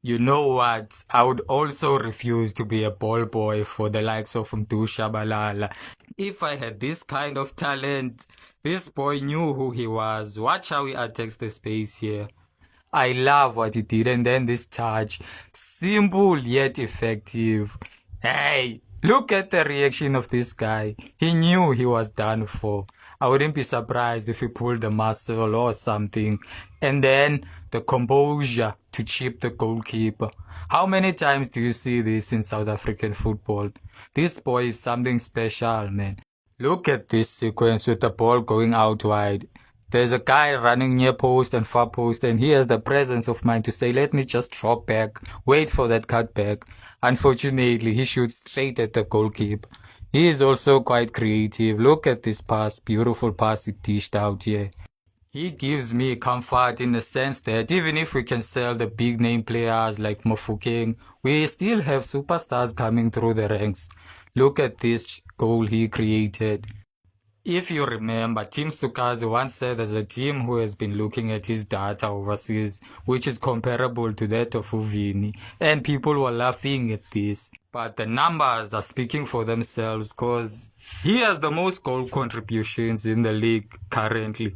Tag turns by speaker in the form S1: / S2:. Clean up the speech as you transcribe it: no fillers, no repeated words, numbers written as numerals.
S1: You know what? I would also refuse to be a ball boy for the likes of Mdusha Balala. If I had this kind of talent, this boy knew who he was. Watch how he attacks the space here. I love what he did, and then this touch. Simple yet effective. Hey, look at the reaction of this guy. He knew he was done for. I wouldn't be surprised if he pulled a muscle or something. And then the composure to chip the goalkeeper. How many times do you see this in South African football? This boy is something special, man. Look at this sequence with the ball going out wide. There's a guy running near post and far post, and he has the presence of mind to say, let me just drop back, wait for that cutback. Unfortunately, he shoots straight at the goalkeeper. He is also quite creative. Look at this pass, beautiful pass he dished out here. He gives me comfort in the sense that even if we can sell the big name players like Mofokeng, we still have superstars coming through the ranks. Look at this goal he created. If you remember, Team Sukazi once said there's a team who has been looking at his data overseas, which is comparable to that of Uvini, and people were laughing at this. But the numbers are speaking for themselves because he has the most goal contributions in the league currently.